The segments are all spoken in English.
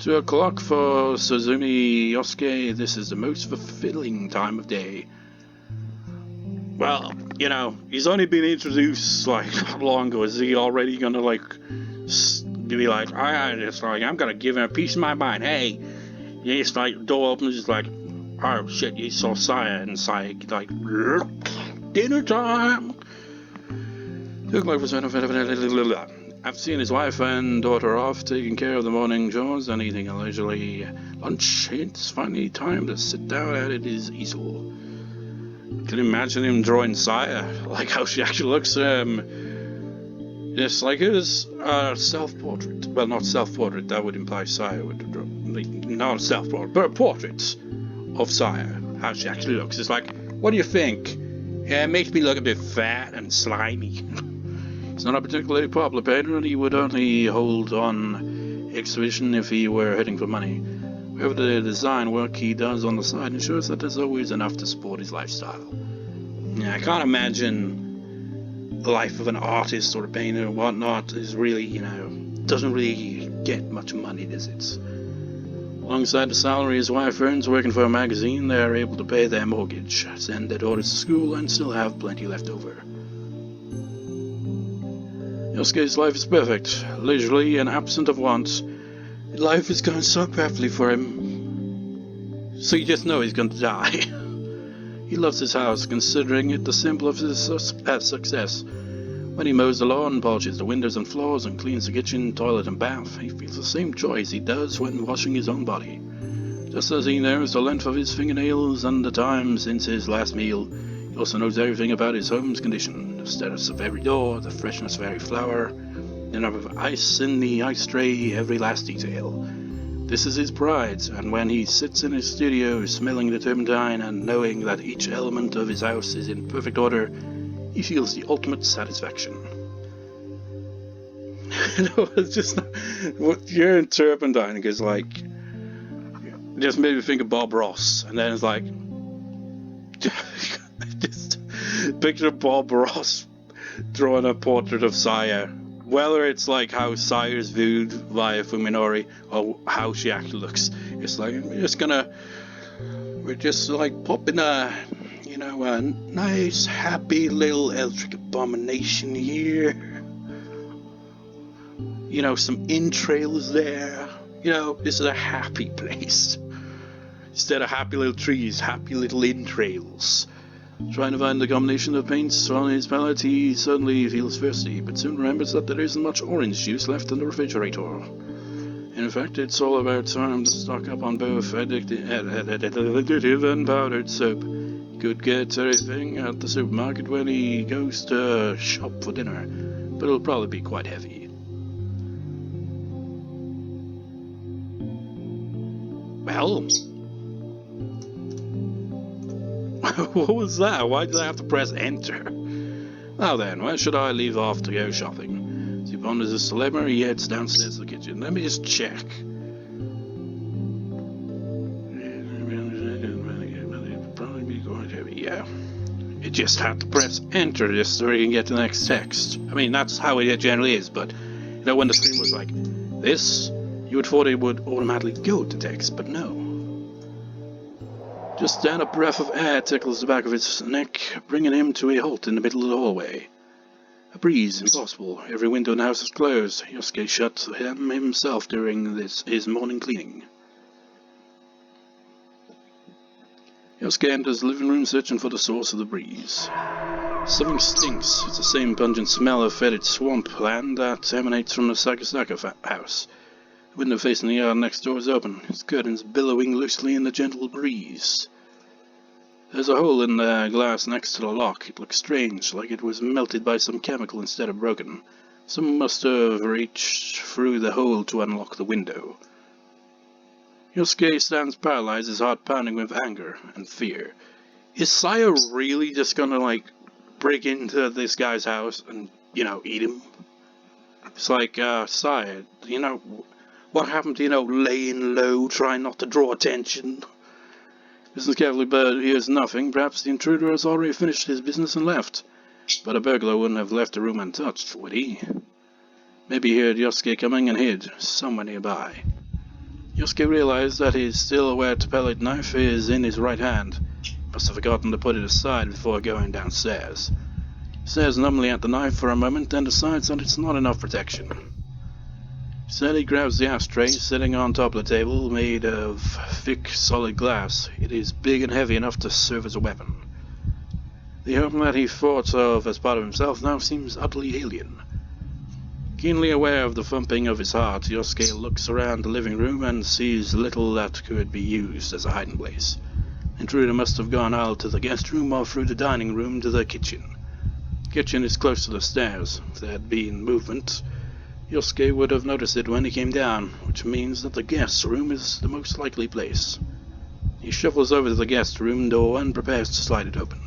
2 o'clock for Suzumi Yosuke. This is the most fulfilling time of day. Well, you know, he's only been introduced like how long ago? Is he already gonna like be like, I'm gonna give him a piece of my mind? Hey, it's like door opens, it's like, oh shit, you saw Sigh, and Sigh like dinner time. I've seen his wife and daughter off taking care of the morning chores and eating a leisurely lunch. It's finally time to sit down at his easel. Can you imagine him drawing Saya? Like how she actually looks. Yes, like his self-portrait. Well, not self-portrait. That would imply Saya would draw. Not self-portrait, but a portrait of Saya. How she actually looks. It's like, what do you think? Yeah, it makes me look a bit fat and slimy. He's not a particularly popular painter, and he would only hold on exhibition if he were heading for money. However, the design work he does on the side ensures that there's always enough to support his lifestyle. Yeah, I can't imagine the life of an artist or a painter or whatnot is really, doesn't really get much money, does it? Alongside the salary his wife earns working for a magazine, they are able to pay their mortgage, send their daughters to school, and still have plenty left over. Yosuke's life is perfect, leisurely and absent of want. Life is going so perfectly for him, so you just know he's going to die. He loves his house, considering it the symbol of his success. When he mows the lawn, polishes the windows and floors, and cleans the kitchen, toilet and bath, he feels the same joy as he does when washing his own body. Just as he knows the length of his fingernails and the time since his last meal, he also knows everything about his home's condition, the status of every door, the freshness of every flower, the number of ice in the ice tray, every last detail. This is his pride, and when he sits in his studio, smelling the turpentine and knowing that each element of his house is in perfect order, he feels the ultimate satisfaction. It's just what you're in turpentine, because like, it just made me think of Bob Ross, and then it's like, just picture Bob Ross drawing a portrait of Saya. Whether it's like how Saya is viewed via Fuminori or how she actually looks, it's like we're just like popping a nice happy little electric abomination here. Some entrails there. This is a happy place. Instead of happy little trees, happy little entrails. Trying to find the combination of paints on his palette, he suddenly feels thirsty, but soon remembers that there isn't much orange juice left in the refrigerator. In fact, it's all about time to stock up on both additive and powdered soap. He could get everything at the supermarket when he goes to shop for dinner, but it'll probably be quite heavy. Well... what was that? Why did I have to press enter? Now then, where should I leave off to go shopping? As he ponders his dilemma, he heads downstairs to the kitchen. Let me just check. Probably be quite heavy, yeah. You just have to press enter just so you can get to the next text. I mean, that's how it generally is, but when the screen was like this, you would thought it would automatically go to text, but no. Just then a breath of air tickles the back of his neck, bringing him to a halt in the middle of the hallway. A breeze, impossible. Every window in the house is closed. Yosuke shut them himself during his morning cleaning. Yosuke enters the living room searching for the source of the breeze. Something stinks. It's the same pungent smell of fetid swamp land that emanates from the Sakasaka house. The window facing the yard next door is open, its curtains billowing loosely in the gentle breeze. There's a hole in the glass next to the lock. It looks strange, like it was melted by some chemical instead of broken. Someone must have reached through the hole to unlock the window. Yosuke stands paralyzed, his heart pounding with anger and fear. Is Saya really just gonna, break into this guy's house and, eat him? It's like, Saya, what happened to, laying low, trying not to draw attention? Listens carefully, but hears nothing. Perhaps the intruder has already finished his business and left. But a burglar wouldn't have left the room untouched, would he? Maybe he heard Yosuke coming and hid somewhere nearby. Yosuke realized that his still-aware tubelike knife is in his right hand. Must have forgotten to put it aside before going downstairs. He stares numbly at the knife for a moment and decides that it's not enough protection. Instead, he grabs the ashtray sitting on top of the table, made of thick, solid glass. It is big and heavy enough to serve as a weapon. The home that he thought of as part of himself now seems utterly alien. Keenly aware of the thumping of his heart, Yosuke looks around the living room and sees little that could be used as a hiding place. The intruder must have gone out to the guest room or through the dining room to the kitchen. The kitchen is close to the stairs. If there had been movement, Yosuke would have noticed it when he came down, which means that the guest room is the most likely place. He shuffles over to the guest room door and prepares to slide it open.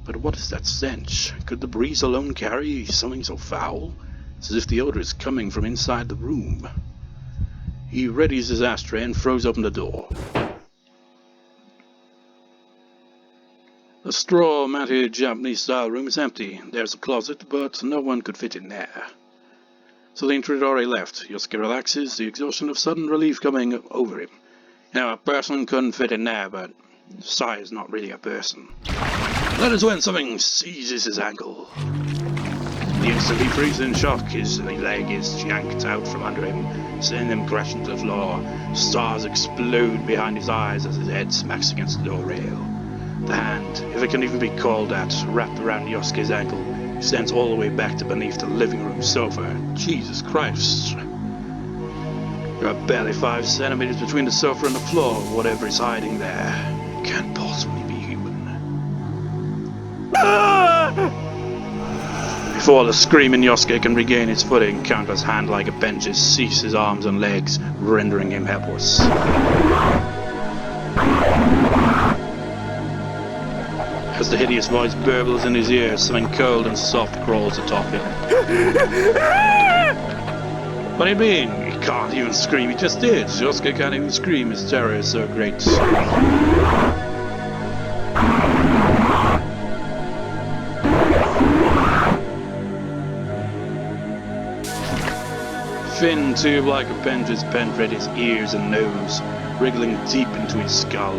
But what is that stench? Could the breeze alone carry something so foul? It's as if the odor is coming from inside the room. He readies his ashtray and throws open the door. The straw-matted Japanese-style room is empty. There's a closet, but no one could fit in there. So the intruder already left. Yosuke relaxes, the exhaustion of sudden relief coming over him. A person couldn't fit in there, but Sigh is not really a person. That is when something seizes his ankle. The instant he freezes in shock, his leg is yanked out from under him, sending him crashing to the floor. Stars explode behind his eyes as his head smacks against the door rail. The hand, if it can even be called that, wrapped around Yosuke's ankle, extends all the way back to beneath the living room sofa. Jesus Christ. There are barely 5 centimeters between the sofa and the floor. Whatever is hiding there can't possibly be human. Before the screaming Yosuke can regain his footing, countless hand-like appendages seize his arms and legs, rendering him helpless. As the hideous voice burbles in his ears, something cold and soft crawls atop him. What do you mean? He can't even scream, he just did. Yosuke can't even scream, his terror is so great. Thin tube-like appendages penetrate his ears and nose, wriggling deep into his skull.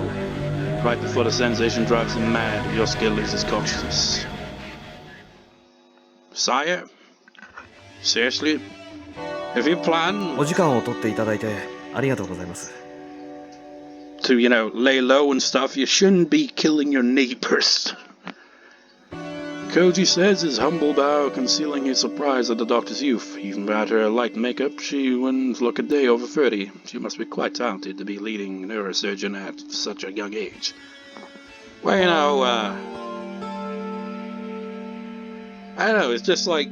Right before the sensation drives him mad, Yosuke loses consciousness. Sire? Seriously? Have you planned? お時間を取っていただいてありがとうございます。 To, lay low and stuff, you shouldn't be killing your neighbors. Koji says, his humble bow concealing his surprise at the doctor's youth. Even without her light makeup, she wouldn't look a day over 30. She must be quite talented to be leading neurosurgeon at such a young age. Well, I don't know, it's just like,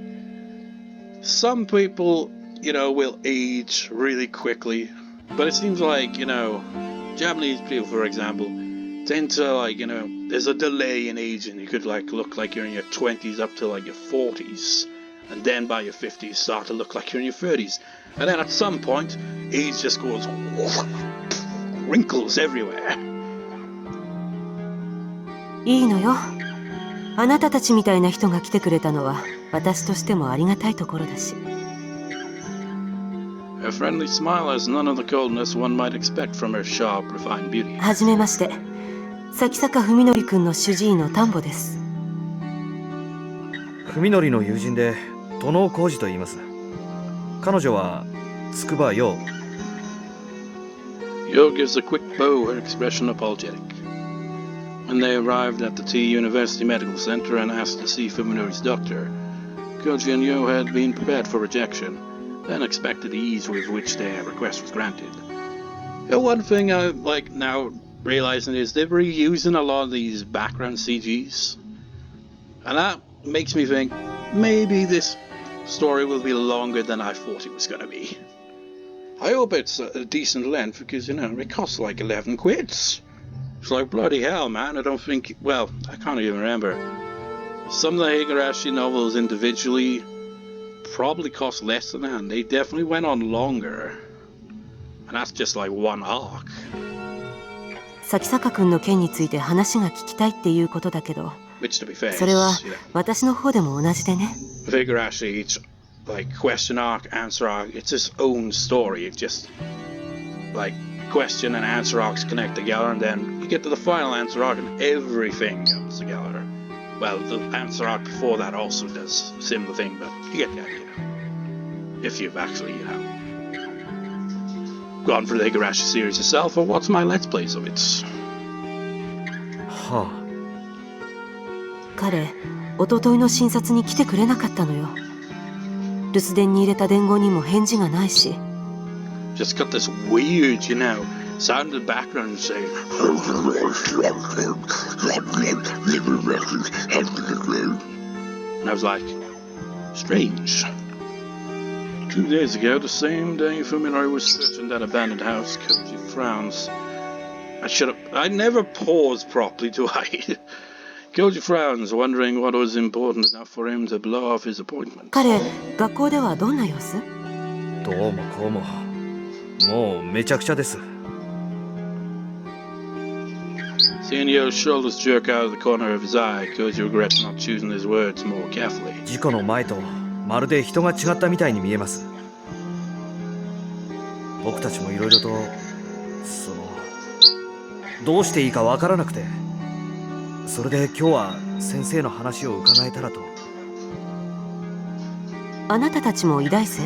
some people, will age really quickly, but it seems like, Japanese people, for example, tend to, there's a delay in aging. You could, look like you're in your 20s up to, your 40s. And then by your 50s, start to look like you're in your 30s. And then at some point, age just goes... wrinkles everywhere. いいのよ。あなたたちみたいな人が来てくれたのは、私としてもありがたいところだし。Her friendly smile has none of the coldness one might expect from her sharp, refined beauty. はじめまして。先坂文則くんの主治医の丹保です。文則の友人で殿浩二と言います。彼女は筑波陽。Yoh gives a quick bow, her expression apologetic. When they arrived at the T University Medical Center and asked to see Fuminori's doctor, Koji and Yoh had been prepared for rejection, then expected the ease with which their request was granted. One thing I like now realizing is they're reusing a lot of these background CGs, and that makes me think maybe this story will be longer than I thought it was going to be. I hope it's a decent length because, it costs like 11 quids. It's like, bloody hell, man. I don't think, I can't even remember. Some of the Higurashi novels individually probably cost less than that, and they definitely went on longer. And that's just like one arc. 先坂くんの件について話が聞きたいっていうことだけど、 Which, to be fair, それは私の方でも同じでね。Higurashi, each question arc, answer arc, it's its own story. It just like question and answer arcs connect together, and then you get to the final answer arc and everything comes together. Well, the answer arc before that also does a similar thing, but you get the idea. If you've actually, gone for the Higurashi series yourself, or watched my Let's Plays of it. は彼、一昨日の診察に来てくれなかったのよ。留守電に入れた伝言にも返事がないし。Just got this weird, sound in the background saying. And I was like, strange. 2 days ago, the same day Fuminori was searching that abandoned house, Koji frowns. I never paused properly, do I? Koji frowns, wondering what was important enough for him to blow off his appointment. 彼、学校ではどんな様子？どうもこうも。もうめちゃくちゃです。Seeing Yo's shoulders jerk out of the corner of his eye, Koji regrets not choosing his words more carefully. 事故の前とまるで人が違ったみたいに見えます。僕たちもいろいろとどうしていいかわからなくて、それで今日は先生の話を伺えたらと。あなたたちも医大生？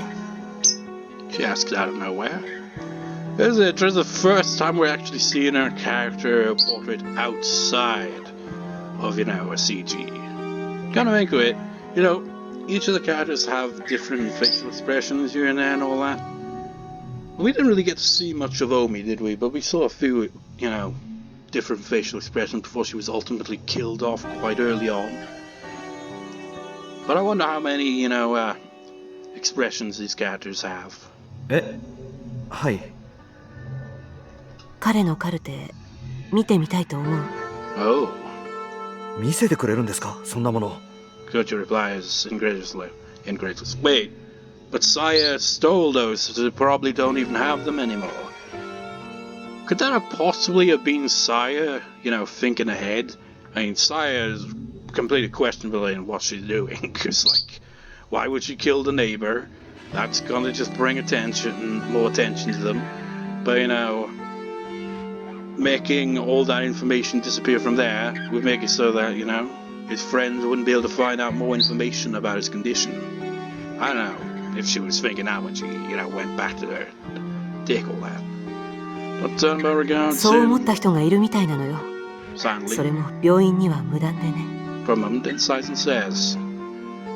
She asked out of nowhere. This is the first time we're actually seeing our character portrait outside of, a CG. Kind of into it, each of the characters have different facial expressions here and there and all that. We didn't really get to see much of Omi, did we? But we saw a few, different facial expressions before she was ultimately killed off quite early on. But I wonder how many, expressions these characters have. はい。彼のカルテ、見てみたいと思う。Oh. 見せてくれるんですか、そんなもの。Koji replies incredulously. Wait, but Saya stole those, so they probably don't even have them anymore. Could that have possibly have been Saya, thinking ahead? I mean, Saya is completely questionable in what she's doing, because, why would she kill the neighbour? That's gonna just bring more attention to them. But, making all that information disappear from there would make it so that, his friends wouldn't be able to find out more information about his condition. I don't know if she was thinking that when she, went back to her dick all that. But Tanbo regards him. そう思った人がいるみたいなのよ。 Silently. それも病院には無断でね。 For a moment, then Sizen says,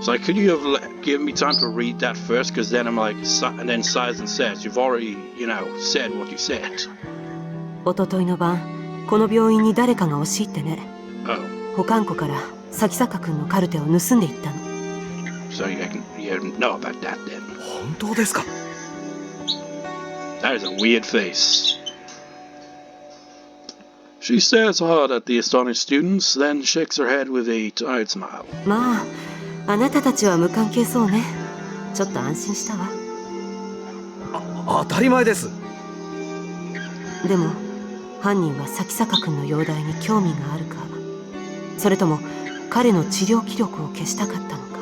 "So could you have given me time to read that first? Because then I'm like, and then Sizen says, you've already, said what you said." 一昨日の晩、この病院に誰かが押し入ってね。Oh. 保管庫から咲坂君のカルテを盗んでいったの。 So you know about that then? 本当ですか？ That is a weird face. She stares hard at the astonished students, then shakes her head with a tired smile. まあ、あなたたちは無関係そうね。ちょっと安心したわ。当たり前です。でも、犯人は咲坂君の容体に興味があるか、それとも彼の治療記録を消したかったのか。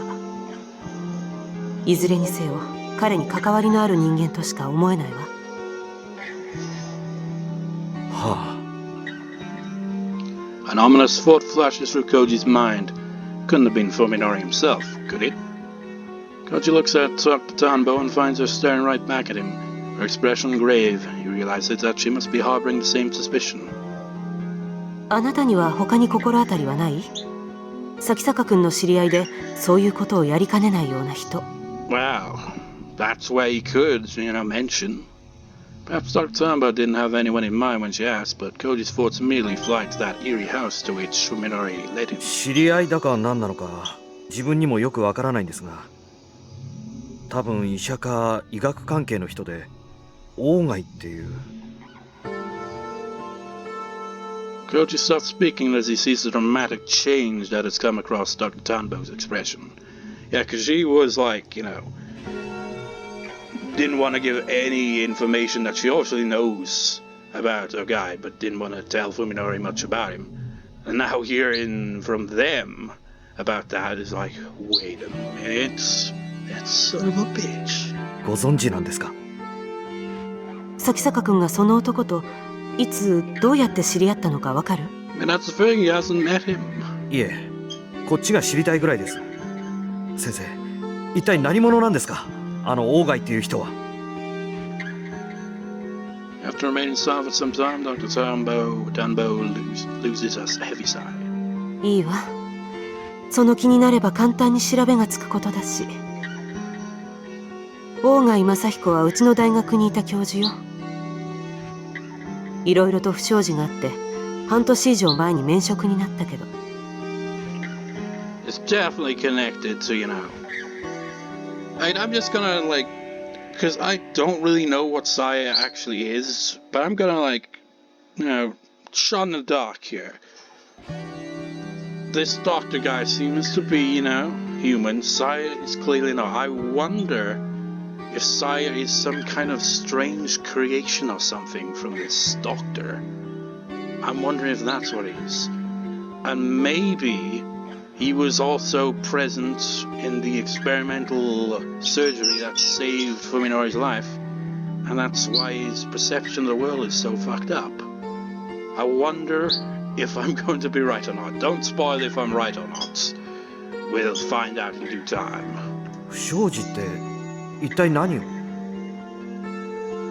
いずれにせよ、彼に関わりのある人間としか思えないわ。はあ。An ominous thought flashes through Koji's mind. Couldn't have been Fuminori himself, could it? Koji looks at Dr. Tanbo and finds her staring right back at him. Her expression grave. He realizes that she must be harboring the same suspicion. あなたには他に心当たりはない？咲坂君の知り合いでそういうことをやりかねないような人。Well, that's where he could, mention. Perhaps Dr. Tanbo didn't have anyone in mind when she asked, but Koji's thoughts immediately fly to that eerie house to which Fuminori led him. 知り合いだか何なのか自分にもよくわからないんですが、多分医者か医学関係の人で鴎外っていう。Koji stops speaking as he sees the dramatic change that has come across Dr. Tanbo's expression. Yeah, because she was didn't want to give any information that she obviously knows about her guy, but didn't want to tell Fuminori much about him. And now hearing from them about that is like, wait a minute, that son of a bitch. ご存知なんですか？咲坂君がその男といつどうやって知り合ったのかわかる？ And that's the thing, he hasn't met him. いえ、こっちが知りたいぐらいです。先生、一体何者なんですか、あのオーガイっていう人は。After remaining silent for some time, Dr. Tanbo loses a heavy sigh. いいわ。その気になれば簡単に調べがつくことだし。大貝正彦はうちの大学にいた教授よ。いろいろと不祥事があって半年以上前に免職になったけど。 It's definitely connected to, I'm just gonna, because I don't really know what Saya actually is, but I'm gonna, shot in the dark here. This doctor guy seems to be, human. Saya is clearly not. I wonder if Saya is some kind of strange creation or something from this doctor. I'm wondering if that's what it is. And maybe he was also present in the experimental surgery that saved Fuminori's life, and that's why his perception of the world is so fucked up. I wonder if I'm going to be right or not. Don't spoil if I'm right or not. We'll find out in due time. 不祥事って一体何を？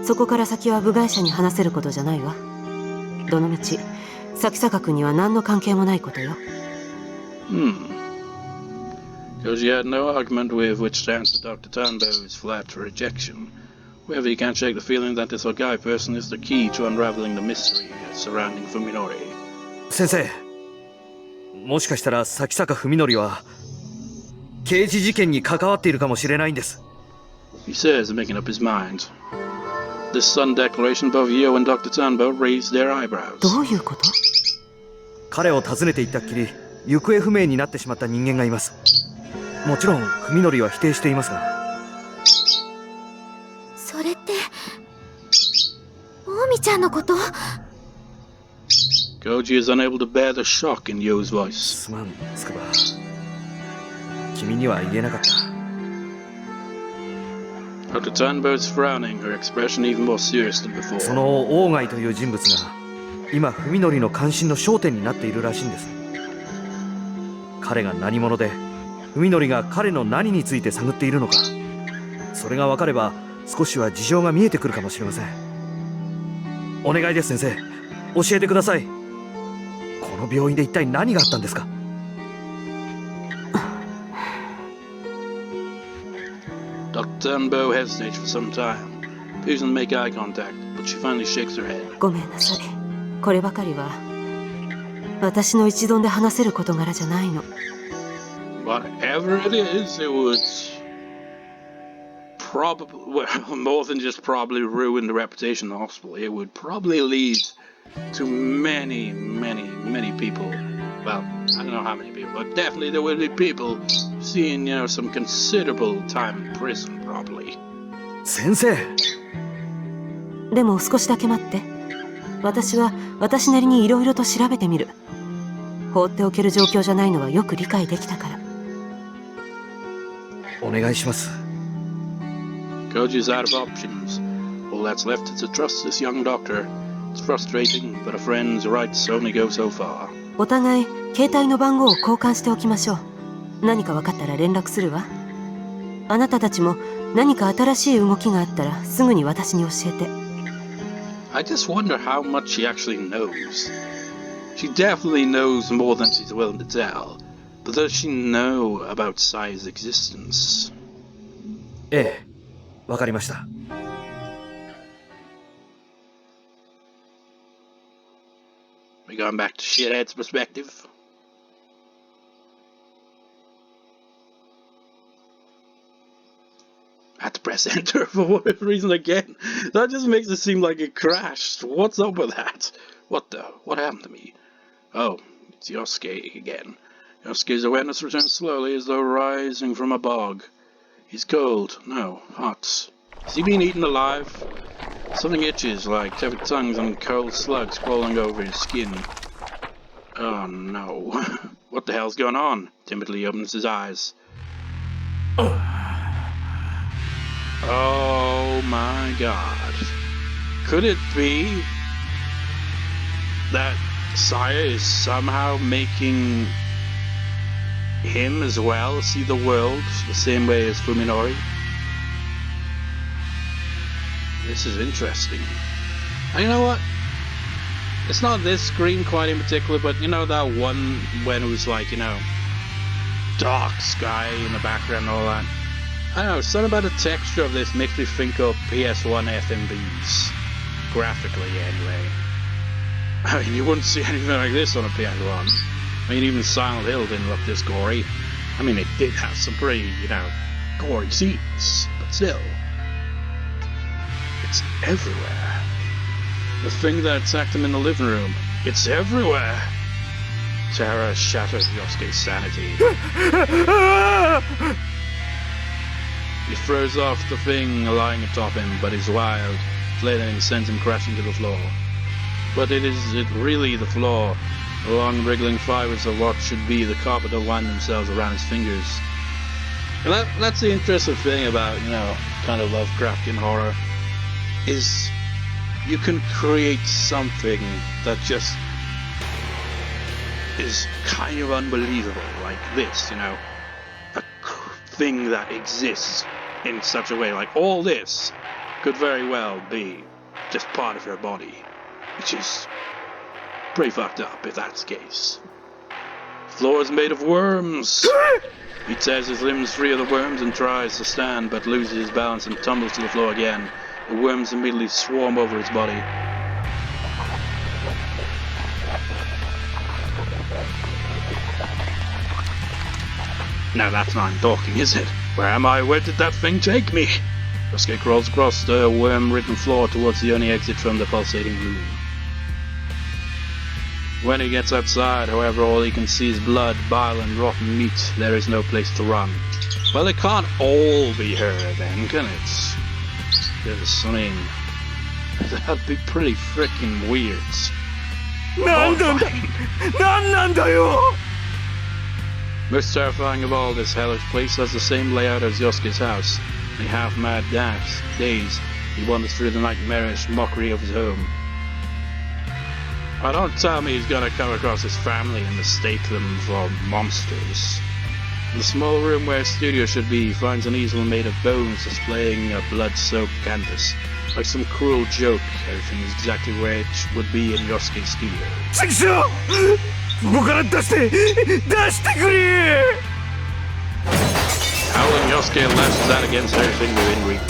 そこから先は部外者に話せることじゃないわ。どのみち咲坂君には何の関係もないことよ。Because you had no argument with which to answer Dr. Tanbo's flat rejection. However, you can't shake the feeling that this Ogai person is the key to unraveling the mystery surrounding Fuminori. 先生、もしかしたら咲坂文則は刑事事件に関わっているかもしれないんです。He says, making up his mind. This sudden declaration, both Yoh and Dr. Tanbo raised their eyebrows. どういうこと？彼を訪ねていったっきり行方不明になってしまった人間がいます。もちろん文則は否定していますが。それって大見ちゃんのこと？ Koji is unable to bear the shock in Yoh's voice. すまん、つくば。君には言えなかった。Dr. Tanbo is frowning, her expression even more serious than before. そのオーガイという人物が今文則の関心の焦点になっているらしいんです。彼が何者で文則が彼の何について探っているのか、それが分かれば少しは事情が見えてくるかもしれません。お願いです、先生、教えてください。この病院で一体何があったんですか？Dr. Tanbo hesitates for some time, appears to make eye contact, but she finally shakes her head. ごめんなさい。こればかりは私の一存で話せる事柄じゃないの。Whatever it is, it would probably, well, more than just probably ruin the reputation of the hospital. It would probably lead to many, many, many people. Well, I don't know how many people, but definitely there will be people seeing, some considerable time in prison, probably. 先生。でも少しだけ待って。私は私なりにいろいろと調べてみる。放っておける状況じゃないのはよく理解できたから。お願いします。Koji's out of options. All that's left is to trust this young doctor. It's frustrating, but a friend's rights only go so far. お互い携帯の番号を交換しておきましょう。何か分かったら連絡するわ。あなたたちも何か新しい動きがあったらすぐに私に教えて。I just wonder how much she actually knows. She definitely knows more than she's willing to tell. But does she know about Sai's existence? ええ、わかりました。We going back to Shithead's perspective? I had to press enter for whatever reason again. That just makes it seem like it crashed. What's up with that? What happened to me? Oh, it's Yosuke again. Yosuke's awareness returns slowly as though rising from a bog. He's cold. No, hot. Has he been eaten alive? Something itches like severed tongues and cold slugs crawling over his skin. Oh no. What the hell's going on? Timidly opens his eyes. Oh my god. Could it be that Saya is somehow making him as well see the world the same way as Fuminori? This is interesting. And you know what? It's not this screen quite in particular, but you know that one when it was like, you know, dark sky in the background and all that? I don't know, something about the texture of this makes me think of PS1 FMVs. Graphically, anyway. I mean, you wouldn't see anything like this on a PS1. I mean, even Silent Hill didn't look this gory. I mean, it did have some pretty, you know, gory scenes, but still. It's everywhere. The thing that attacked him in the living room, it's everywhere. Terror shatters Yosuke's sanity. He throws off the thing lying atop him, but is wild. Flailing sends him crashing to the floor. But is it really the floor? The long wriggling fibers of what should be the carpet that wind themselves around his fingers. And that's the interesting thing about, you know, kind of Lovecraftian horror, is you can create something that just is kind of unbelievable, like this, you know, a thing that exists in such a way, like all this could very well be just part of your body, which is pretty fucked up if that's the case. The floor is made of worms. He tears his limbs free of the worms and tries to stand, but loses his balance and tumbles to the floor again. The worms immediately swarm over his body. Now that's not talking, is it? Where am I? Where did that thing take me? Yosuke crawls across the worm-ridden floor towards the only exit from the pulsating room. When he gets outside, however, all he can see is blood, bile and rotten meat. There is no place to run. Well, it can't all be her then, can it? Because, I mean, that'd be pretty freaking weird. Most terrifying of all, this hellish place has the same layout as Yosuke's house. In half-mad days, he wanders through the nightmarish mockery of his home. Oh, don't tell me he's gonna come across his family and mistake them for monsters. In the small room where his studio should be, he finds an easel made of bones displaying a blood-soaked canvas. Like some cruel joke, everything is exactly where it would be in Yosuke's studio. Howling, Yosuke lashes out against everything within reach.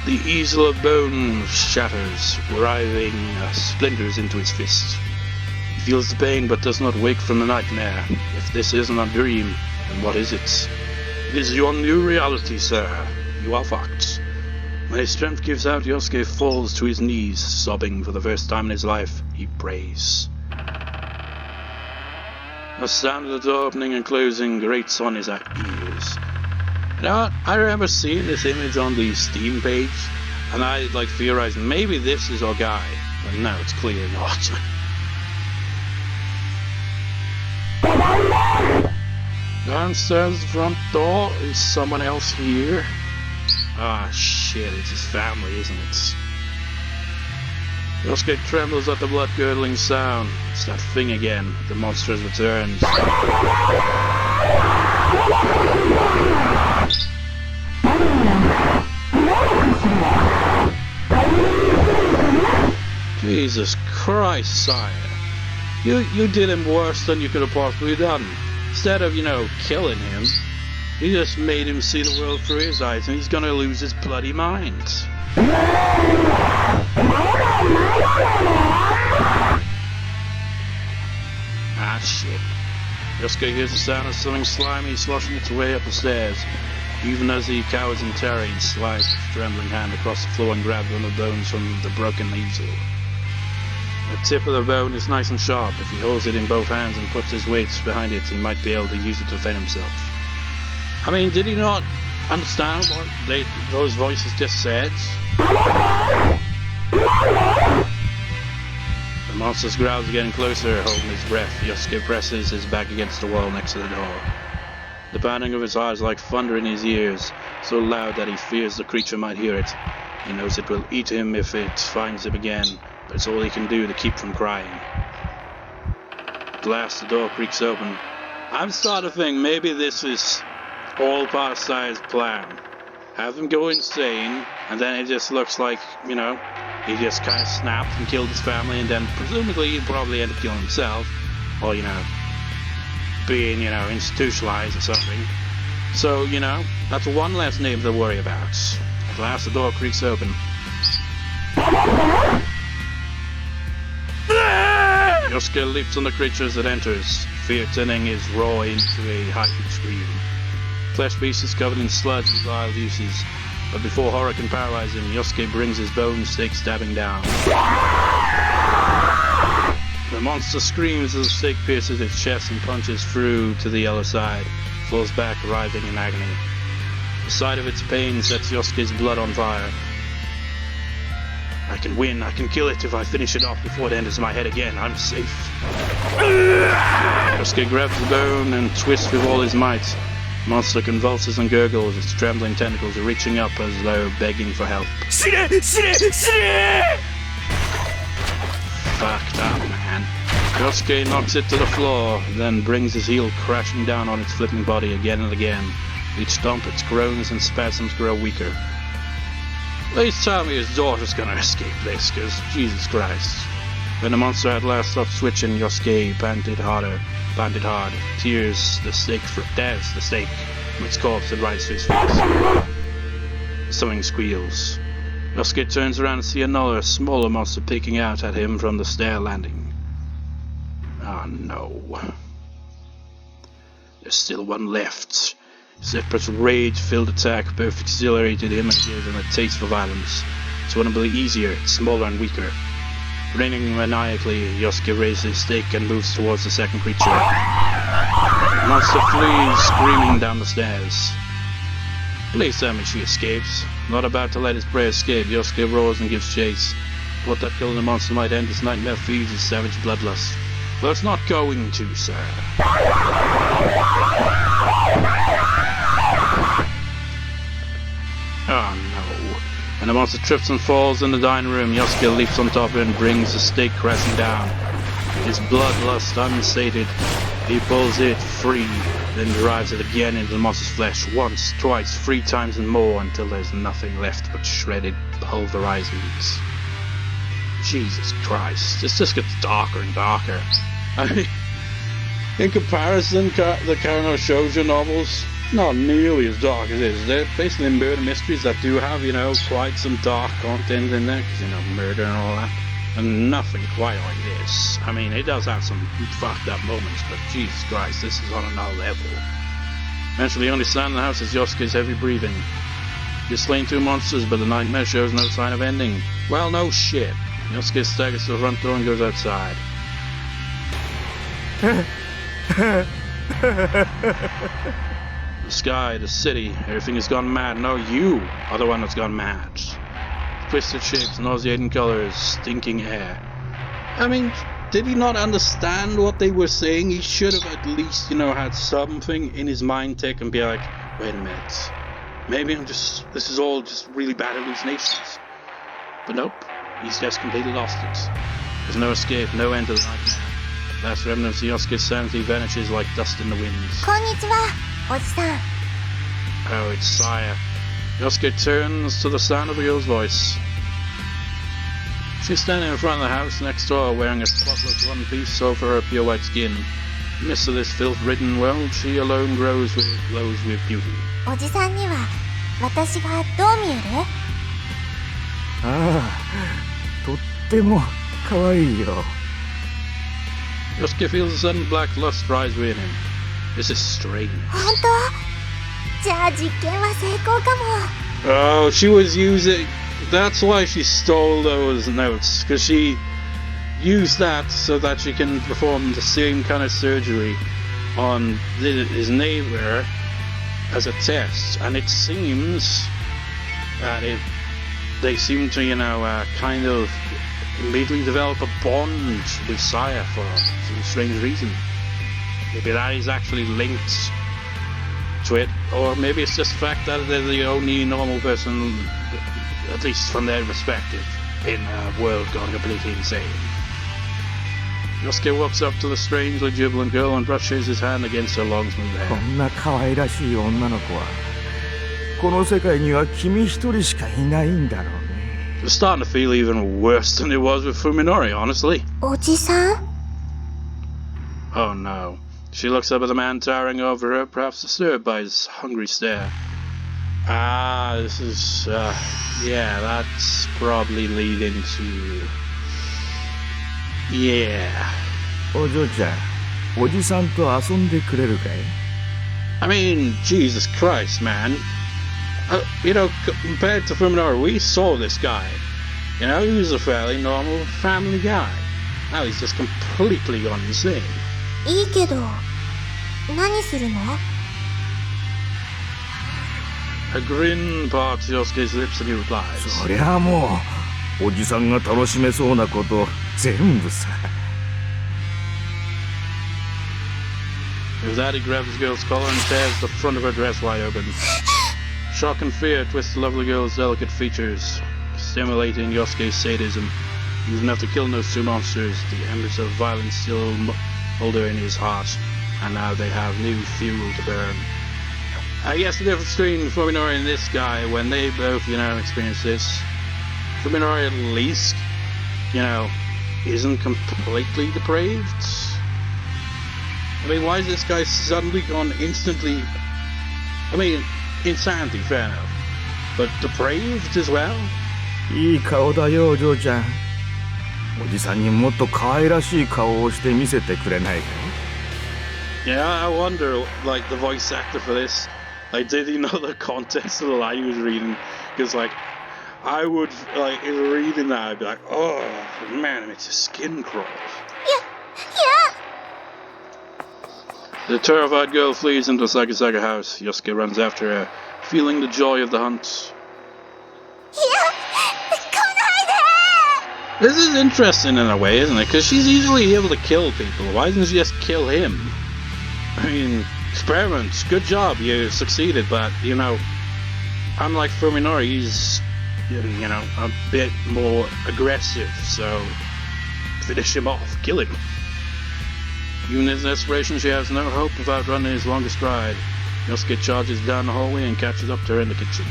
The easel of bone shatters, driving splinters into his fist. He feels the pain but does not wake from the nightmare. If this isn't a dream, then what is it? It is your new reality, sir. You are fucked. When his strength gives out, Yosuke falls to his knees, sobbing for the first time in his life. He prays. The sound of the door opening and closing grates on his ears. You know what? I remember seeing this image on the Steam page, and I like theorized maybe this is our guy, but no, it's clearly not. Downstairs the front door, is someone else here? Ah, shit, it's his family, isn't it? Yosuke trembles at the blood-curdling sound. It's that thing again. The monster has returned. Jesus Christ, sire. You did him worse than you could have possibly done. Instead of, you know, killing him, you just made him see the world through his eyes, and he's gonna lose his bloody mind. Ah, shit. Yosuke hears the sound of something slimy sloshing its way up the stairs. Even as he cowers in terror, he slides his trembling hand across the floor and grabs one of the bones from the broken easel. The tip of the bone is nice and sharp. If he holds it in both hands and puts his weight behind it, he might be able to use it to defend himself. I mean, did he not understand what those voices just said? The monster's growls are getting closer, holding his breath. Yosuke presses his back against the wall next to the door. The pounding of his heart is like thunder in his ears, so loud that he fears the creature might hear it. He knows it will eat him if it finds him again, but it's all he can do to keep from crying. At last the door creaks open. I'm starting to think maybe this is all part of Sigh's plan. Have him go insane, and then it just looks like, he just kind of snapped and killed his family, and then presumably he'd probably end up killing himself, or, being, institutionalized or something. So, that's one less neighbor to worry about. At last the door creaks open. Yosuke leaps on the creature as it enters, fear turning his roar into a heightened scream. Flesh beast is covered in sludge and vile juices, but before horror can paralyze him, Yosuke brings his bone stake stabbing down. The monster screams as the stake pierces its chest and punches through to the other side, falls back writhing in agony. The sight of its pain sets Yosuke's blood on fire. I can win, I can kill it if I finish it off before it enters my head again, I'm safe. Yosuke grabs the bone and twists with all his might. The monster convulses and gurgles, its trembling tentacles reaching up as though begging for help. Fucked up, man. Yosuke knocks it to the floor, then brings his heel crashing down on its flipping body again and again. Each stomp, its groans and spasms grow weaker. Please tell me his daughter's gonna escape this, cause Jesus Christ. When the monster at last stopped switching, Yosuke panted hard. Tears the stake from its corpse and rises to his face. Something squeals. Yosuke turns around and sees another, smaller monster peeking out at him from the stair landing. Oh no. There's still one left. Separate rage-filled attack both exhilarated him and gave him a taste for violence. It's wonderfully easier, smaller and weaker. Grinning maniacally, Yosuke raises his stake and moves towards the second creature. The monster flees, screaming down the stairs. Please tell me she escapes. Not about to let his prey escape, Yosuke roars and gives chase. What that killing the monster might end his nightmare feeds his savage bloodlust. But it's not going to, sir. Oh no. When the monster trips and falls in the dining room, Yosuke leaps on top of it and brings the stake crashing down. His bloodlust unsated, he pulls it free, then drives it again into the monster's flesh, once, twice, 3 times and more, until there's nothing left but shredded, pulverized meat. Jesus Christ, this just gets darker and darker. I mean, in comparison, the Kano Shoujo novels, not nearly as dark as this. They're basically murder mysteries that do have, quite some dark content in there, because, murder and all that. And nothing quite like this. I mean, it does have some fucked up moments, but Jesus Christ, this is on another level. Eventually, the only sound in the house is Yosuke's heavy breathing. He's slain 2 monsters, but the nightmare shows no sign of ending. Well, no shit. Yosuke staggers to the front door and goes outside. The sky, the city, everything has gone mad. No, you are the one that's gone mad. Twisted shapes, nauseating colors, stinking air. I mean, did he not understand what they were saying? He should have at least, had something in his mind take and be like, wait a minute. Maybe this is all just really bad hallucinations. But nope, he's just completely lost it. There's no escape, no end to the nightmare. Last remnants of Yosuke's sanity vanishes like dust in the wind. Konnichiwa, Oji-san. Oh, it's Saya. Yosuke turns to the sound of the girl's voice. She's standing in front of the house next door, wearing a spotless one-piece over her pure white skin. In the midst of this filth-ridden world, she alone glows with beauty. おじさんには私がどう見える？ああ、とっても可愛いよ。Yosuke feels a sudden black lust rise within him. This is strange. 本当？じゃあ実験は成功かも。Oh, she was using... That's why she stole those notes, because she used that so that she can perform the same kind of surgery on his neighbour as a test. And it seems that they seem to, kind of immediately develop a bond with Saya for some strange reason. Maybe that is actually linked to it, or maybe it's just the fact that they're the only normal person at least from their perspective, in a world gone completely insane. Yosuke walks up to the strangely jubilant girl and brushes his hand against her long smooth こ hair. んな可愛らしい女の子はこの世界には君一人しかいないんだろうね。 It's starting to feel even worse than it was with Fuminori, honestly. おじさん Oh no. She looks up at the man towering over her, perhaps disturbed by his hungry stare. Ah, this is, yeah, that's probably leading to... Yeah. お嬢ちゃん、おじさんと遊んでくれるかい？ I mean, Jesus Christ, man. You know, compared to Fuminori, we saw this guy. You know, he was a fairly normal family guy. Now he's just completely gone insane. いいけど何するの A grin parts Yosuke's lips and he replies. そりゃあもうおじさんが楽しめそうなこと全部さ。 With that, he grabs the girl's collar and tears the front of her dress wide open. Shock and fear twist the lovely girl's delicate features, stimulating Yosuke's sadism. Even after killing those two monsters, the embers of violence still molder in his heart, and now they have new fuel to burn. I guess the difference between Fuminori and this guy, when they both, you know, experience this, Fuminori at least, you know, isn't completely depraved. I mean, why is this guy suddenly gone instantly... I mean, insanity, fair enough. But depraved as well? いい顔だよお嬢ちゃん。おじさんにもっと可愛らしい顔をして見せてくれないかい？ Yeah, I wonder, like, the voice actor for this, like, did he know the context of the line he was reading? Because, like, I would, like, if reading that, I'd be like, oh, man, it makes your skin crawl. The terrified girl flees into Sagasaga house. Yosuke runs after her, feeling the joy of the hunt. いや来ないで This is interesting in a way, isn't it? Because she's easily able to kill people. Why doesn't she just kill him? I mean, experiments, good job, you succeeded, but, you know, unlike Fuminori, he's, you know, a bit more aggressive, so finish him off, kill him. Even in his desperation, she has no hope of outrunning his longest stride. Yosuke charges down the hallway and catches up to her in the kitchen.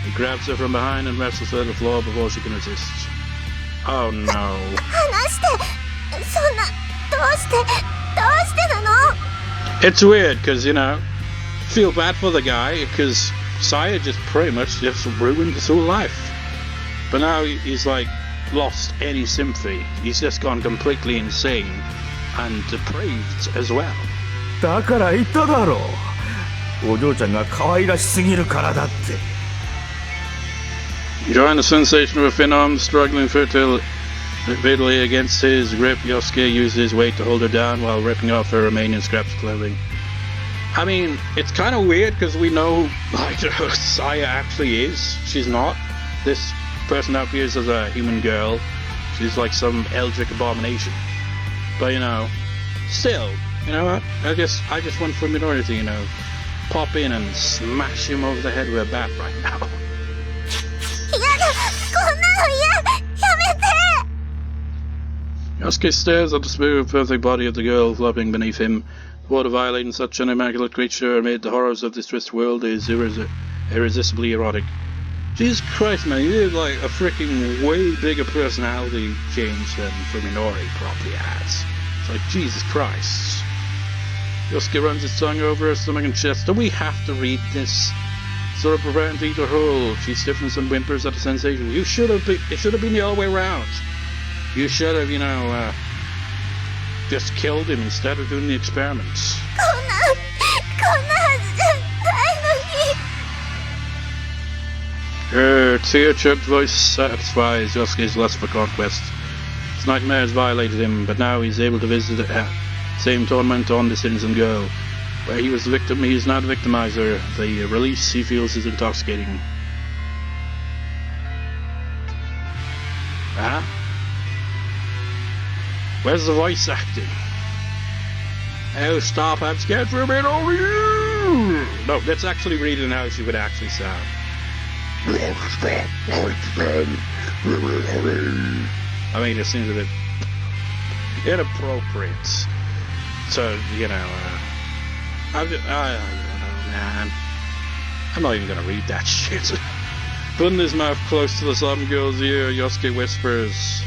He grabs her from behind and wrestles her to the floor before she can resist. Oh no. 話してそんなどうしてなの It's weird, because, you know, feel bad for the guy, because Saya just pretty much just ruined his whole life. But now he's, like, lost any sympathy. He's just gone completely insane. And depraved as well. だから言っただろう。お嬢ちゃんが可愛らしすぎるからだって。 Enjoying the sensation of a thin arm struggling fatally against his grip, Yosuke uses his weight to hold her down while ripping off her remaining scraps of clothing. I mean, it's kind of weird because we know, like, who Saya actually is. She's not. This person now appears as a human girl. She's like some eldritch abomination. But, you know, still, you know what? I just want Fuminori to, you know, pop in and smash him over the head with a bat right now. やだこんなの嫌やめて Yosuke stares at the smooth, perfect body of the girl flopping beneath him. The thought of violating such an immaculate creature amid the horrors of this twisted world is irresistibly erotic. Jesus Christ, man, you did like a freaking way bigger personality change than Fuminori probably has. It's like, Jesus Christ. Yosuke runs his tongue over her stomach and chest. Do we have to read this? Sort of preparing to eat her whole. She stiffens and whimpers at the sensation. It should have been the other way around. You should have, you know, just killed him instead of doing the experiments. こんなはずじゃないのに Her tear-choked voice satisfies Yosuke's lust for conquest. His nightmare has violated him, but now he's able to visit the same torment on this innocent girl. Where he was the victim, he is now the victimizer. The release he feels is intoxicating. Huh? Where's the voice acting? Oh, stop, I'm scared for a minute over you! No, let's actually read it how she would actually sound. I mean, it seems a bit inappropriate. So, you know, I don't know, man. I'm not even gonna read that shit. Putting his mouth close to the sobbing girl's ear, Yosuke whispers,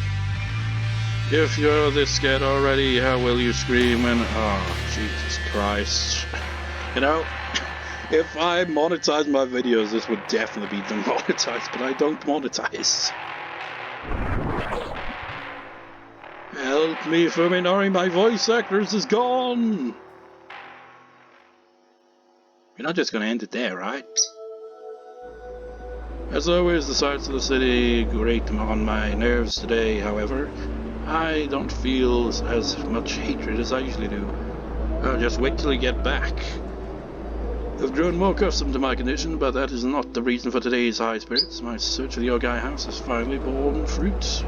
"If you're this scared already, how will you scream when..." Oh, Jesus Christ. You know, if I monetize my videos, this would definitely be demonetized, but I don't monetize. Help me, Fuminori, my voice actors is gone! You're not just gonna end it there, right? As always, the sights of the city grate on my nerves today, however. I don't feel as much hatred as I usually do. I'll just wait till I get back. I've grown more accustomed to my condition, but that is not the reason for today's high spirits. My search for the Yogai house has finally borne fruit.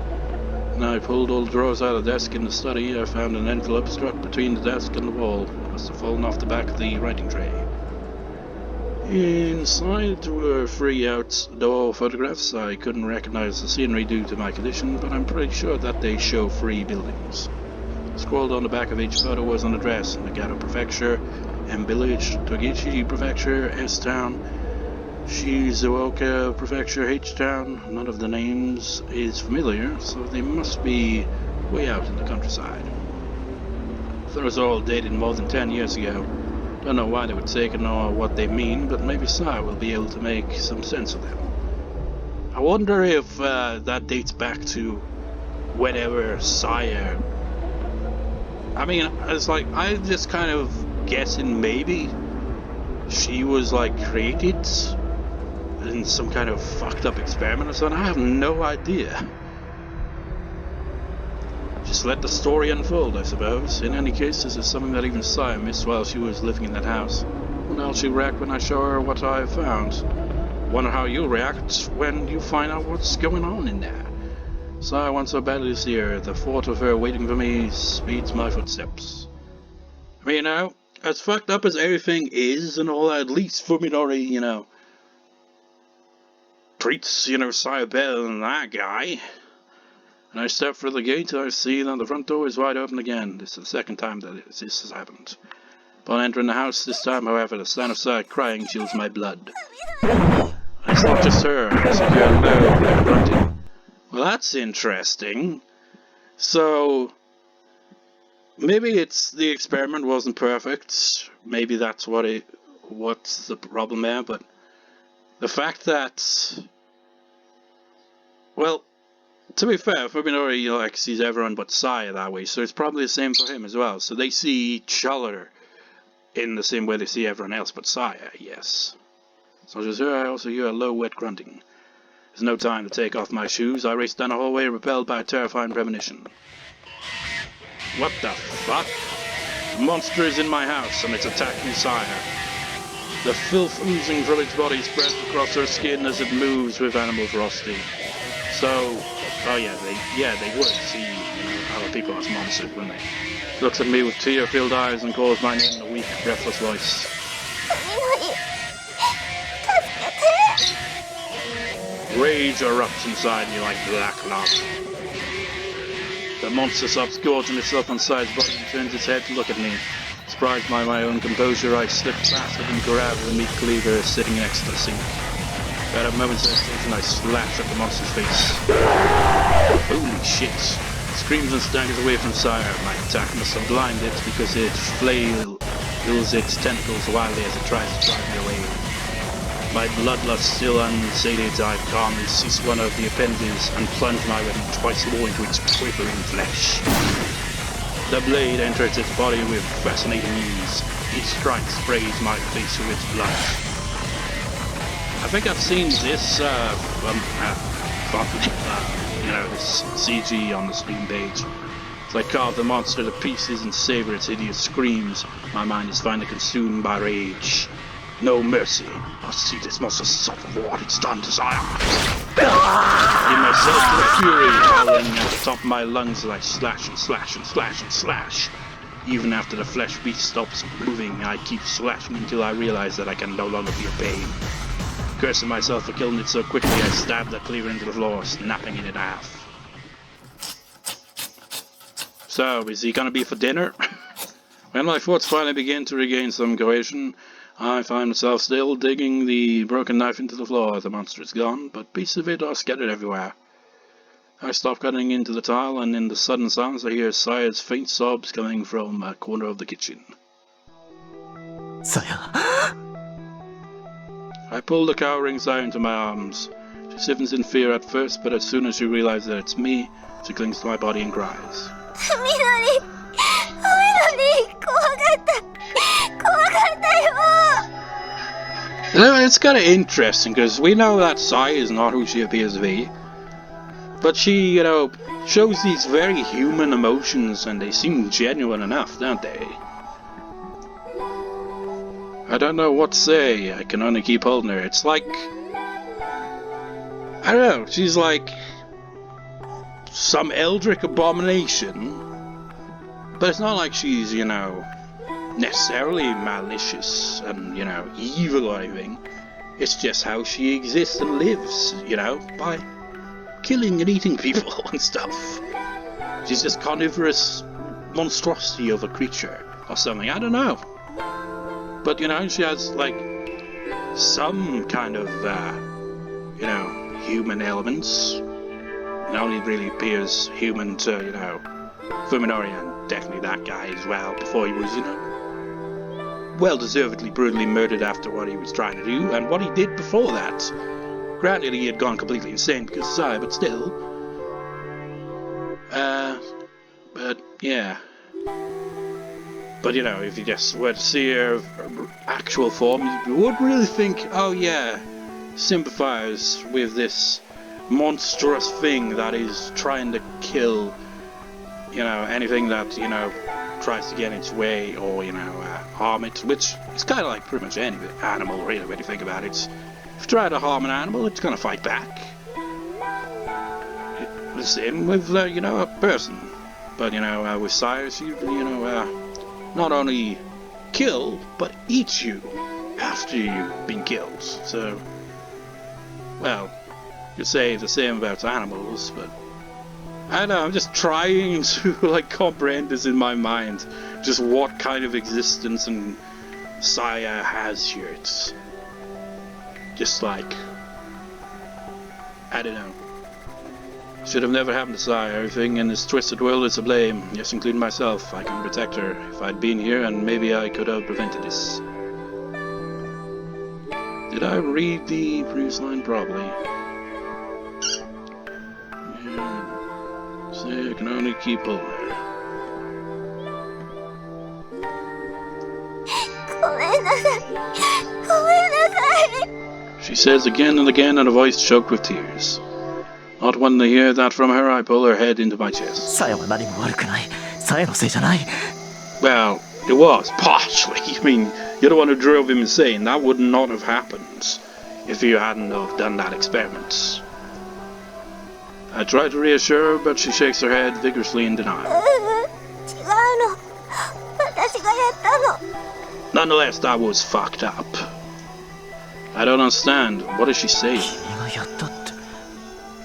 When I pulled all the drawers out of the desk in the study, I found an envelope stuck between the desk and the wall. It must have fallen off the back of the writing tray. Inside were 3 outdoor photographs. I couldn't recognize the scenery due to my condition, but I'm pretty sure that they show 3 buildings. Scrawled on the back of each photo was an address: Nagato Prefecture, M Village, Togichi Prefecture, S Town, Shizuoka Prefecture, H Town. None of the names is familiar, so they must be way out in the countryside. Those are all dated more than 10 years ago. Don't know why they were taken or what they mean, but maybe Sigh will be able to make some sense of them. I wonder if that dates back to whenever Sigh... I mean, it's like, I'm just kind of guessing maybe she was like created in some kind of fucked up experiment or something. I have no idea. Just let the story unfold, I suppose. In any case, this is something that even Sigh missed while she was living in that house. Wonder how she'll react when I show her what I found. Wonder how you'll react when you find out what's going on in there. Sigh wants so badly to see her. The thought of her waiting for me speeds my footsteps. I mean, you know, as fucked up as everything is and all that, at least Fuminori, you know, treats, you know, Sigh better than that guy. And I step through the gate, I see that the front door is wide open again. This is the second time that this has happened. Upon entering the house this time, however, the sound of Sigh crying chills my blood. And it's not just her, I see her low, grunting. Well, that's interesting. So, maybe it's the experiment wasn't perfect. Maybe that's what's the problem there, but the fact that, well, to be fair, Fuminori like sees everyone but Sigh that way, so it's probably the same for him as well. So they see each other in the same way they see everyone else but Sigh, yes. So as her, I also hear a low, wet grunting. There's no time to take off my shoes. I race down the hallway, repelled by a terrifying premonition. What the fuck? The monster is in my house, and it's attacking Sigh. The filth oozing from its body spreads across her skin as it moves with animal ferocity. So, oh yeah, they would see, you know, other people as monsters, wouldn't they? Looks at me with tear-filled eyes and calls my name in a weak, breathless voice. Rage erupts inside me like black lava. The monster stops gorging itself on Sigh's body and turns its head to look at me. Surprised by my own composure, I slip faster and grab the meat cleaver sitting next to the sink. Without a moment's hesitation, I slash at the monster's face. Holy shit! It screams and staggers away from Sigh. My attack must have blinded it because it flails its tentacles wildly as it tries to drive me away. My bloodlust still unsated, I calmly seize one of the appendages and plunge my weapon twice more into its quivering flesh. The blade enters its body with fascinating ease. Each strike sprays my face with its blood. I think I've seen this, you know, this CG on the Steam page. As I carve the monster to pieces and savor its hideous screams, my mind is finally consumed by rage. No mercy. I'll see this monster suffer for what it's done to Sigh. In myself to the fury, howling at the top of my lungs as I slash and slash and slash and slash. Even after the flesh beast stops moving, I keep slashing until I realize that I can no longer feel pain. Cursing myself for killing it so quickly, I stabbed the cleaver into the floor, snapping it in half. So, is he gonna be for dinner? When my thoughts finally begin to regain some cohesion, I find myself still digging the broken knife into the floor. The monster is gone, but pieces of it are scattered everywhere. I stop cutting into the tile, and in the sudden silence I hear Saya's faint sobs coming from a corner of the kitchen. Saya. I pull the cowering Saya into my arms. She stiffens in fear at first, but as soon as she realizes that it's me, she clings to my body and cries. Fuminori! Fuminori! 怖かったよ! It's kind of interesting, because we know that Sai is not who she appears to be. But she, shows these very human emotions, and they seem genuine enough, don't they? I don't know what to say. I can only keep holding her. It's like... I don't know. She's like... some eldritch abomination. But it's not like she's, necessarily malicious and, evil or anything. It's just how she exists and lives, by killing and eating people and stuff. She's this carnivorous monstrosity of a creature or something. I don't know. But, she has, like, some kind of, human elements. It only really appears human to, Fuminori, and definitely that guy as well, before he was, well-deservedly brutally murdered after what he was trying to do, and what he did before that. Granted, he had gone completely insane because of Sigh, but still. But, yeah. But, if you just were to see her actual form, you would really think, oh yeah, sympathize with this monstrous thing that is trying to kill, anything that, tries to get in its way or, harm it, which is kind of like pretty much any animal, really, when you think about it. If you try to harm an animal, it's gonna fight back. The same with, a person. But, with Sire, she, not only kill, but eat you after you've been killed. So, well, you could say the same about animals, but I don't know, I'm just trying to comprehend this in my mind, just what kind of existence and Saya has here. It's just I don't know. Should have never happened to Sai. Everything in this twisted world is to blame. Yes, including myself. I can protect her. If I'd been here, and maybe I could have prevented this. Did I read the previous line properly? Yeah. So I can only keep holding her. ごめんなさい。ごめんなさい。 She says again and again in a voice choked with tears. Not wanting to hear that from her, I pull her head into my chest. さやは何も悪くない。さやのせいじゃない。Well, it was, partially. I mean, you're the one who drove him insane. That would not have happened if you hadn't have done that experiment. I try to reassure her, but she shakes her head vigorously in denial. 違うの。私がやったの。 Nonetheless, that was fucked up. I don't understand. What is she saying? 君がやったって。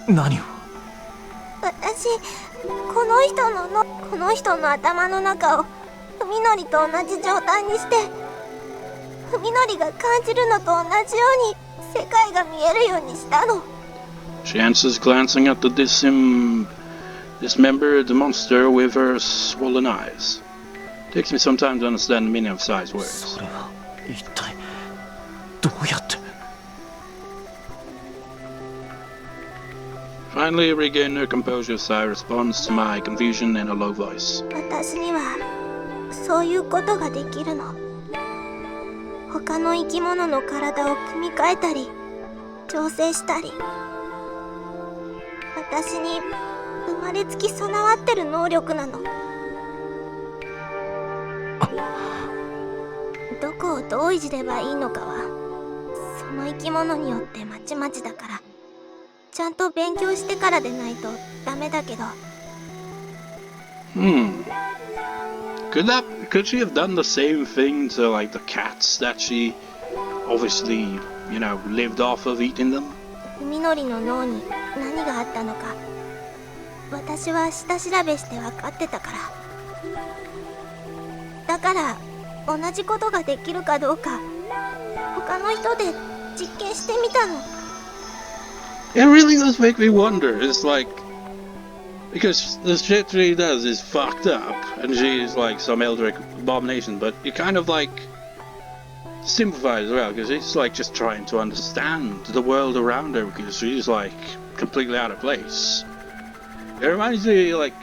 何を？私、この人の頭の中をFuminoriと同じ状態にして、Fuminoriが感じるのと同じように世界が見えるようにしたの。 She answers, glancing at the dismembered monster with her swollen eyes. Takes me some time to understand the meaning of Sai's words. それは一体どうやって？ Finally regaining her composure, Sai responds to my confusion in a low voice. 私にはそういうことができるの。他の生き物の体を組み替えたり、調整したり。私に生まれつき備わってる能力なの。どこをどういじればいいのかは、その生き物によってまちまちだから。 ちゃんと勉強してからでないとダメだけど。Could she have done the same thing to the cats that she obviously lived off of eating them? 海のりの脳に何があったのか私は下調べして分かってたから。だから同じことができるかどうか他の人で実験してみたの。 It really does make me wonder. It's like, because the shit she does is fucked up, and she's like some eldritch abomination, but you kind of like sympathize as well, because it's like just trying to understand the world around her, because she's like completely out of place. It reminds me, like,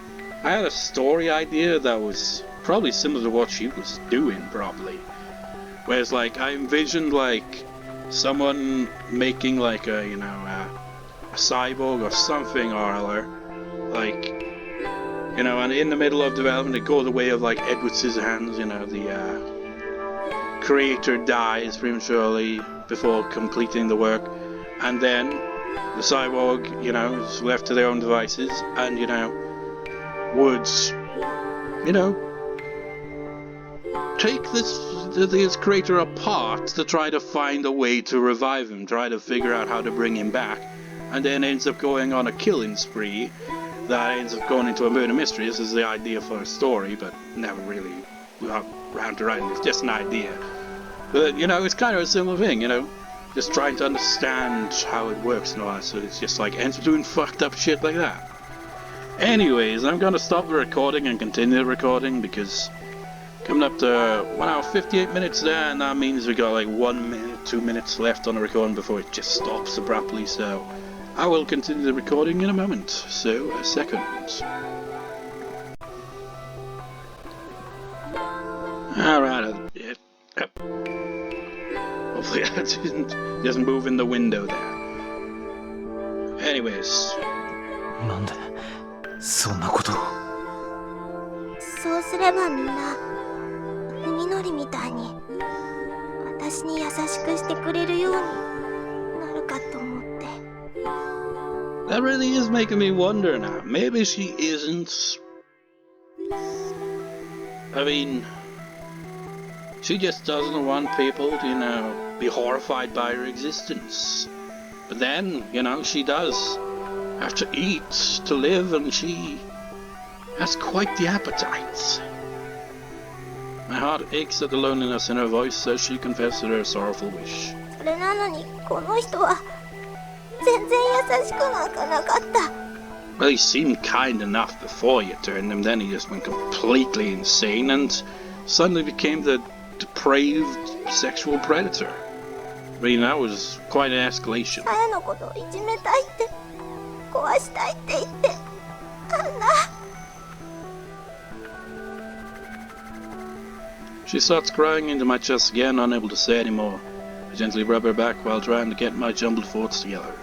I had a story idea that was probably similar to what she was doing, probably. Whereas, like, I envisioned, like, someone making, like, a cyborg or something or other, like, and in the middle of development, it goes the way of, like, Edward Scissorhands, the creator dies prematurely before completing the work, and then the cyborg, is left to their own devices, and, would, take this creator apart to try to find a way to revive him, try to figure out how to bring him back, and then ends up going on a killing spree that ends up going into a murder mystery. This is the idea for a story, but never really got around to writing. It's just an idea. But, it's kind of a similar thing, just trying to understand how it works and all that, so it's just like ends up doing fucked up shit like that. Anyways, I'm gonna stop the recording and continue the recording, because coming up to 1 hour 58 minutes there, and that means we got like 1 minute, 2 minutes left on the recording before it just stops abruptly, so I will continue the recording in a moment, so a second. Alright, hopefully that doesn't move in the window there. Anyways. なんでそんなことを。そうすればみんな海のりみたいに私に優しくしてくれるようになるかと思って。 That really is making me wonder now. Maybe she isn't. I mean, she just doesn't want people to, be horrified by her existence. But then, she does have to eat to live, and she has quite the appetite. My heart aches at the loneliness in her voice as she confesses her sorrowful wish. それなのにこの人は全然優しくなんかなかった。 Well, he seemed kind enough before you turned him, then he just went completely insane and suddenly became the depraved sexual predator. I mean, that was quite an escalation. さやのことをいじめたいって壊したいって言ってあんな。 She starts crying into my chest again, unable to say anymore. I gently rub her back while trying to get my jumbled thoughts together.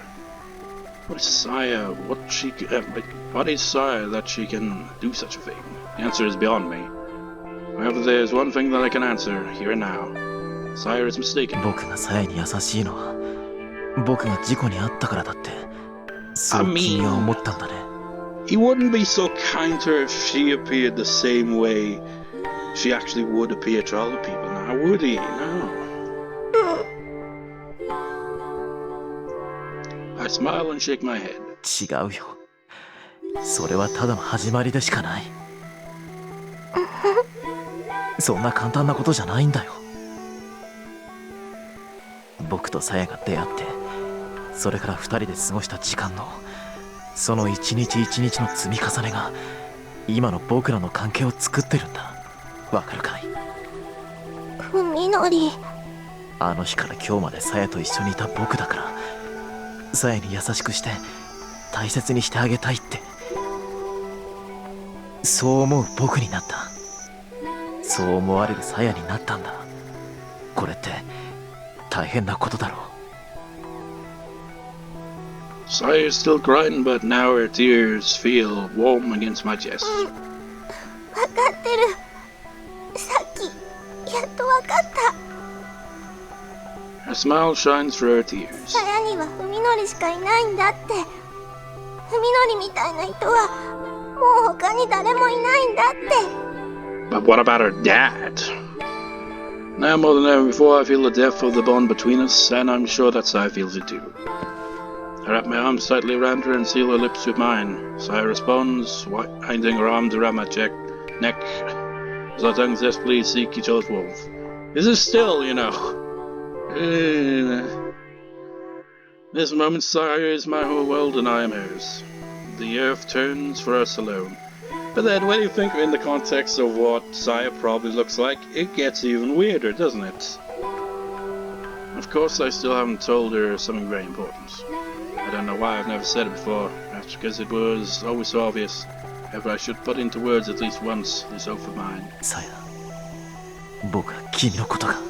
What is Saya? What is Saya that she can do such a thing? The answer is beyond me. However, there is one thing that I can answer here and now. Saya is mistaken. 僕がサヤに優しいのは僕が事故に遭ったからだって、そう君は思ったんだね。He wouldn't be so kind to her if she appeared the same way she actually would appear to other people now, would he? No. I smile and shake my head. 違うよ。それはただの始まりでしかない。そんな簡単なことじゃないんだよ。僕とサヤが出会って、それから2人で過ごした時間の、その一日一日の積み重ねが今の僕らの関係を作ってるんだ。わかるかい？海のり。あの日から今日までサヤと一緒にいた僕だから、サヤに優しくして大切にしてあげたいって、そう思う僕になった。そう思われるサヤになったんだ。これって大変なことだろう。Saya is still crying, but now her tears feel warm against my chest. 分かってる。さっきやっと分かった。 Her smile shines through her tears. さやには海のりしかいないんだって。海のりみたいな人はもう他に誰もいないんだって。 But what about her dad? Now more than ever before, I feel the depth of the bond between us, and I'm sure that Sigh feels it too. I wrap my arms tightly around her and seal her lips with mine. Sigh responds, winding her arms around my neck, as our tongues desperately seek each other's warmth. This is still, This moment, Sigh is my whole world and I am hers. The earth turns for us alone. But then, when you think in the context of what Sigh probably looks like, it gets even weirder, doesn't it? Of course, I still haven't told her something very important. I don't know why I've never said it before, perhaps because it was always so obvious. However, I should put into words at least once this oath of mine. さや、僕は君のことが